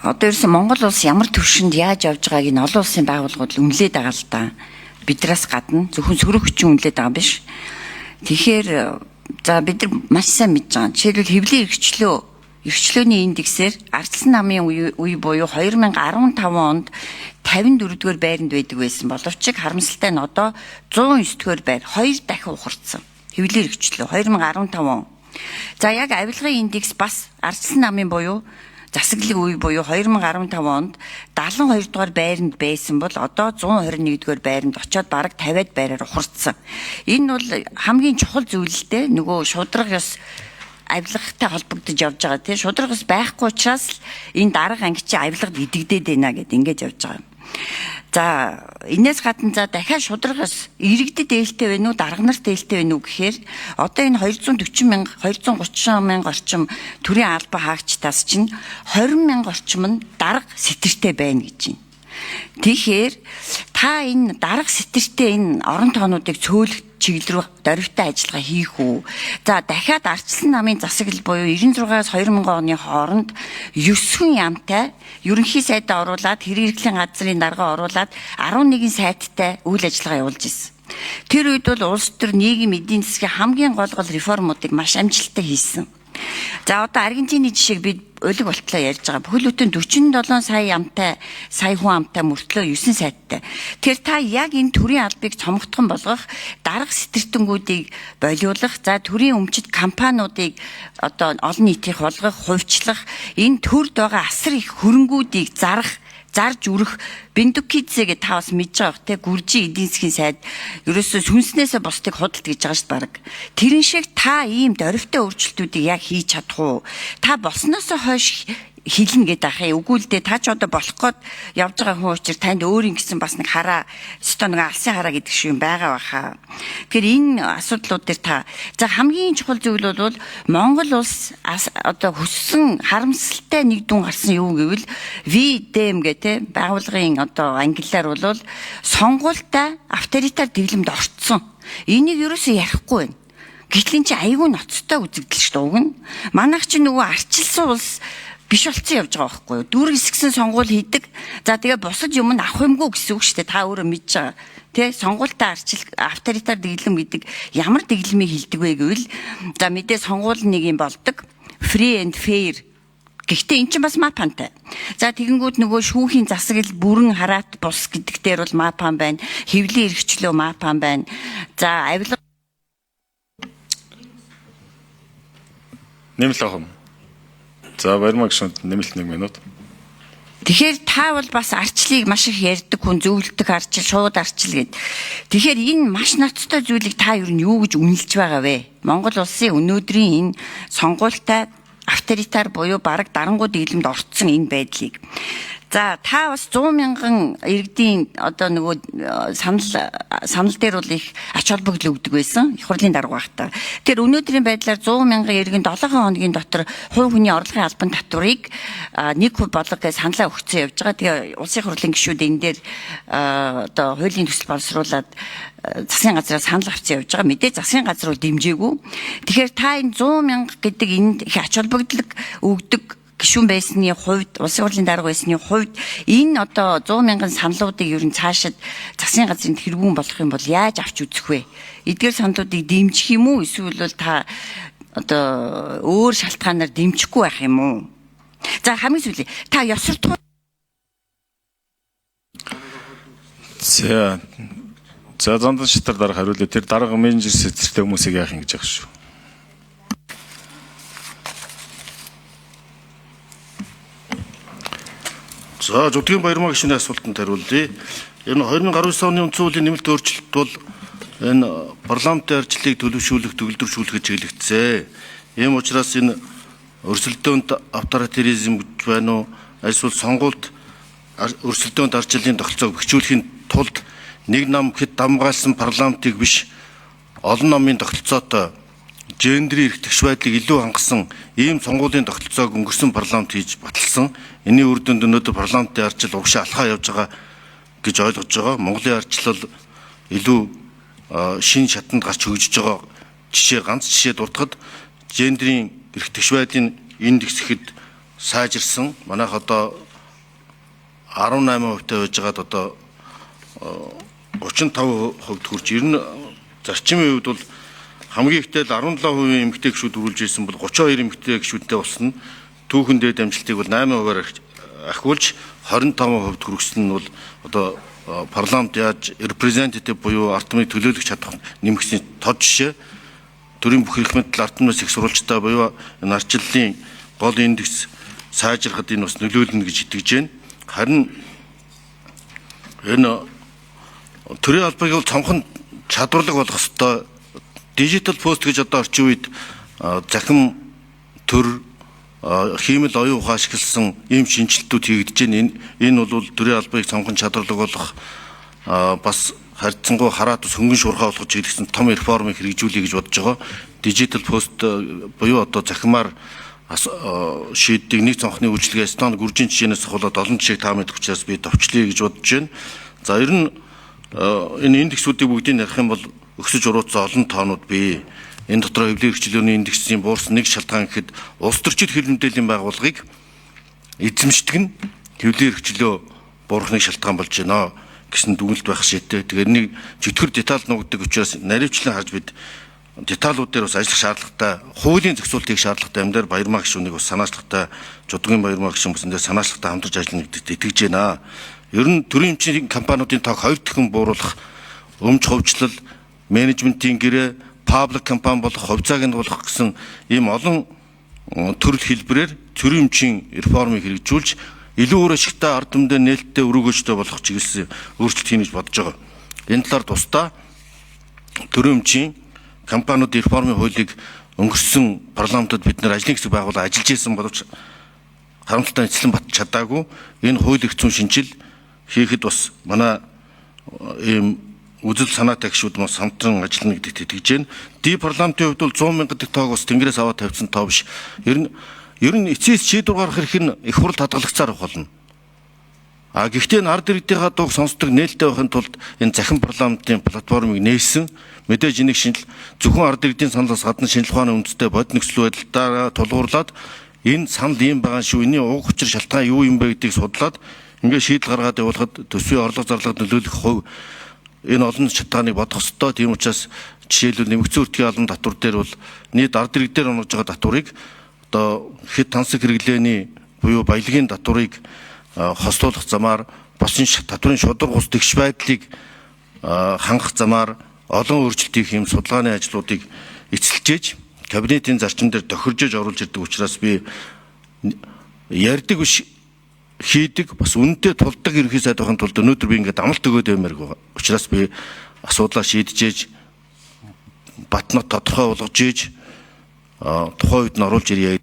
одоо ерөөсөн Монгол улс ямар төвшөнд яаж явж байгааг энэ олон улсын байгууллагууд үнэлээд байгаа л да. Бидраас гадна зөвхөн сөрөг хүчин үнэлээд байгаа биш. Тэгэхээр за бид нар маш сайн мэдж байгаа. Жишээлбэл хэвлэлийн эрхчлөөний индексээр ардчилсан намын үе буюу 2015 онд 54-р байранд байдаг байсан боловч харамсалтай нь одоо 109-р байр 2 дахин ухардсан. Хэвлэлийн эрхчлөө 2015 он. За яг авилгын индекс бас ардчилсан намын буюу засаглалын үе буюу 2015 онд 72 дугаар байранд байсан бол одоо 121 дугаар байранд очиод бараг 50-аад байраар ухардсан. Энэ бол хамгийн чухал зүйл л дээ. Нөгөө шудраг ёс авилгатай холбогдож явж байгаа тийм шудраг ёс байхгүй учраас энэ дарга анги чи авилгад идэгдээд байна гэд ингэж явж байгаа. За энэс гадна за дахиад шудраг ёс иргэдэд ээлтэй байна уу дарга нарт ээлтэй байна уу гэхээр одоо энэ 240 мянга 230 мянга орчим төрийн албан хаагчдаас чинь 20 мянга орчим нь дарга сэтэртэй байна гэж байна. Тэгэхээр та энэ дарга сэтэртэй энэ орон тоонуудыг цөөлөх чиглэл рүү дөрвтэй ажиллагаа хийх үү? За дахиад ардчилсан намын засаглал буюу 96-аас 2000 оны хооронд 9 хүн ямтай ерөнхий сайдаа оруулаад хэрэглэлийн газрын дарга оруулаад 11 сайттай үйл ажиллагаа явуулж ирсэн. Тэр үед бол улс төр нийгэм эдийн засгийн хамгийн гол реформуудыг маш амжилттай хийсэн. За одоо Аргентины жишээг би өлөг болтлоо ярьж байгаа. Бүхэл бүтэн 47 сая амтай, сая хүн амтай мөртлөө 9 сайттай. Тэр та яг энэ төрийн албыг цомгтхон болгох, дарга сэтэртэнгүүдийг болиулах, за төрийн өмчит компаниудыг одоо олон нийтийн болгох, хувьчлах, энэ төрд байгаа асар их хөрөнгүүдийг зарж үрэх Бендукидзе гэж та бас мэдж байгаа те гүржийн эдийн засгийн сайд ерөөсөө сүнснээсээ бусдыг худалд гэж байгаа шүү дээ баг. Тэрэн шиг та ийм дөрвтэй өөрчлөлтүүдийг яг хийж чадах уу? Та болсноосоо хойш хэлнэ гэдэг ахаа. Үгүй л дээ та ч одоо болох гээд явж байгаа хүн учраас танд өөрийн гэсэн бас нэг хараа өстой нэг алсын хараа гэдэг шиг юм байгаа баха. Тэгэхээр энэ асуудлууд дээр та за хамгийн чухал зүйл бол Монгол улс одоо хүссэн харамсалтай нэг дүн гарсан юу гэвэл VDM гэдэг байгууллагын одоо англиар бол сонгуультай авторитар дэглэмд орцсон. Энийг ерөөсөө ярихгүй байна. Гэтэл энэ чинь айгүй ноцтой үзэгдэл шүү дээ уг нь. Манайх чинь нөгөө арчилсан улс биш болцсон явж байгаа байхгүй юу? Дүүрэг хэсгсэн сонгуул хийдэг. За тэгээ бусад юм нь авах юмгүй гэсэн үг шүү дээ. Та өөрөө мэдж байгаа. Тэ сонгуультай авторитар дэглэм гэдэг ямар дэглэмийг хэлдэг вэ гэвэл за мэдээ сонгуул нэг юм болдог. Free and fair. Гэхдээ эн чинь бас мапантай. За тэгэнгүүт нөгөө шүүхийн засаглал бүрэн хараат бус гэдэг дээр бол мапан байна. Хэвлэлийн эрхчлөө мапан байна. За авилга нэмэлт авах юм. За баримаг шүнд нэмэлт 1 минут. Тэгэхээр та бол бас арчлыг маш их ярьдаг хүн зөвлөдөг арчил шууд арчил гэд. Тэгэхээр энэ маш ноцтой зүйлийг та ер нь юу гэж үнэлж байгаа вэ? Монгол улсын өнөөдрийн энэ сонгуультай авторитар буюу бараг дарангуй дэглэмд орцсон энэ байдлыг. За та бас 100 мянган иргэдийн одоо нөгөө санал дээр бол их ач холбогдол өгдөг байсан их хурлын дарга багтаа. Тэр өнөөдрийн байдлаар 100 мянган иргэн 7 хоногийн дотор хувь хүний орлогын албан татварыг 1% бодлого гэж саналаа өгсөн явж байгаа. Тэгээ улсын хурлын гишүүд энэ дээр одоо хуулийн төсөл боловсруулад засгийн газраас санал авсан явж байгаа. Мэдээ засгийн газар бол дэмжээгүй. Тэгэхээр та энэ 100 мянга гэдэг энд их ач холбогдол өгдөг гишүүн байсны хувьд улсын хурлын дарга байсны хувьд энэ одоо 100 мянган саналуудыг ер нь цаашид засгийн газрын тэргүүн болох юм бол яаж авч үзэх вэ? Эдгээр саналуудыг дэмжих юм уу эсвэл бол та одоо өөр шалтгаанаар дэмжихгүй байх юм уу? За хамгийн сүүлийн та ёс суртахуун За зандан шатар дарга хариулъя. Тэр дарга менежер сэтэртэй хүмүүсийг яах юм гэж байгаа шүү. За Зүдгийн Баярмаа гишүүний асуултанд хариулъя. Энэ 2019 оны үндсэн хуулийн нэмэлт өөрчлөлт бол энэ парламентын арчлыг төлөвшүүлэх, төгөлдрүүлэхэд чиглэгдсэн. Ийм учраас энэ өрсөлдөөнд авторитаризм гэж байна уу? Эсвэл сонгуульд өрсөлдөөнд арчлалын тогтолцоог бэхжүүлэхийн тулд нэг нам хэд дамгаалсан парламентыг биш олон намын тогтолцоотой гендрийн эрх тэгш байдлыг илүү хангасан ийм сонгуулийн тогтолцоог өнгөрсөн парламент хийж баталсан. Энийн үр дүнд өнөөдөр парламентын арчил угшаа алхаа явж байгаа гэж ойлгож байгаа. Монголын арчлал илүү шин шатанд гарч хөгжиж байгаа ганц жишээ дурдахад гендрийн эрх тэгш байдлын индекс ихэд сайжирсан. Манайх одоо 18% байж байгаад одоо 35% хүрч ер нь зарчмын хувьд бол хамгийн ихтэй л 17% эмэгтэй гишүүд үрүүлж ирсэн бол 32 эмэгтэй гишүүдтэй болсон. Түүхэндээ дамжилтыг бол 8%-аар ахиулж 25% хүргэсэн нь бол одоо парламент яаж репрезентатив буюу ард түмнийг төлөөлөх чадах нэмэгсний тод жишээ. Төрийн бүх эрх мэдэл ард түмнээс их сурвалжтай буюу энэ арчлалын гол индекс сайжрахад энэ бас нөлөөлнө гэж итгэж байна. Харин энэ төрийн албыг бол цонхон чадварлаг болгох ёстой. Дижитал пост гэж одоо орчин үед захим төр хиймэл оюун ухаан ашигласан ийм шинжилтүүд хийгдэж байна. Энэ бол төрийн албыг цонхон чадварлаг болгох бас харьцангуй хараат ус хөнгөн шуурхай болгож чиглэсэн том реформыг хэрэгжүүлэе гэж бодож байгаа. Дижитал пост буюу одоо захимаар шийддэг нэг цонхны үйлчилгээ Эстони гүржийн жишээнээс хавуулаад олон жишээг та мэдэх учраас би товчлие гэж бодож байна. За ер нь энэ индексүүдийг бүгдийг ярих юм бол өксөж уруутсан олон тоонууд бий. Энэ дотор хэвлэлийн эрхчлөөний индексийн буурсан нэг шалтгаан гэхэд улс төрчид хил мэдээллийн байгууллагыг эзэмшдэг нь хэвлэлийн эрхчлөө буурахны шалтгаан болж байна гэсэн дүгнэлт байх шийдтэй. Тэгэхээр нэг чөтгөр деталь нуугддаг учраас наривчлан харж бид деталууд дээр бас ажиллах шаардлагатай, хуулийн зохицуулт хийх шаардлагатай амдаар Баярмаа гишүүнийг бас санаачлагатай, Жудгийн Баярмаа гишүүн бас энэ санаачлагатай хамтарч ажиллана гэдэгт итгэж байна. Ер нь төрийн эмчийн компаниудын тоог 2 дахин бууруулах, өмч хувьчлал, менежментийн гэрээ, паблик компани болох, хувьцааг нь болох гэсэн ийм олон төрөл хэлбэрээр төрийн эмчийн реформыг хэрэгжүүлж илүү өөр ашигтай ард түмэд нээлттэй өрөөгөөжтэй болох чиглэсэн өөрчлөлт хийнэ гэж бодож байгаа. Энэ талаар тусдаа төрийн эмчийн компаниуд реформын хуулийг өнгөрсөн парламентод бид нэр ажлын хэсэг байгуулаад ажиллаж исэн боловч харамсалтай эцлэн бат чадаагүй. Энэ хууль эрх зүйн шинжил хийхэд бас манай ийм үзэл санаатай гишүүд бас хамтран ажиллана гэдэгт итгэж байна. Ди парламентын хувьд бол 100 мянган төгрөг тоог бас тэнгэрээс аваад тавьсан тоо биш. Ер нь эцээс шийдвэр гаргах хэрэг нь их хурл хадгалагцаар болно. Гэхдээ энэ ард иргэдийнхаа дууг сонсдог нээлттэй байхын тулд энэ захин парламентын платформыг нээсэн мэдээж энийг шинжил зөвхөн ард иргэдийн саналаас гадна шинжлэх ухааны үндэстэй бод нөхцөл байдлаараа тулгуурлаад энэ санал ийм байгаа шүү, энэний уг учир шалтгаан юу юм бэ гэдгийг судлаад ингээд шийдэл гаргаад явуулахад төсвийн орлого зарлагад нөлөөлөх хувь энэ олон шалтгааныг бодох ёстой. Тийм учраас жишээлбэл нэмэгдсэн өртгийн албан татвар дээр бол нийт ард иргэдээр онгож байгаа татварыг одоо хэд тансаг хэрэглээний буюу баялагын татварыг хослуулах замаар босын татварын шударга ус тэгш байдлыг хангах замаар олон өөрчлөлт хийх юм судалгааны ажлуудыг эцэлжээж кабинетийн зарчим дээр тохиржож оруулж ирдэг учраас би ярьдаг биш хийдэг бас үнэтэй тулдаг ерөнхий сайд байхын тулд өнөөдөр би ингээд амлалт өгөөд баймаар байгаа. Учраас би асуудлаа шийдэж батнат тодорхой болгож ийж тухайн үед нь оруулж ирье.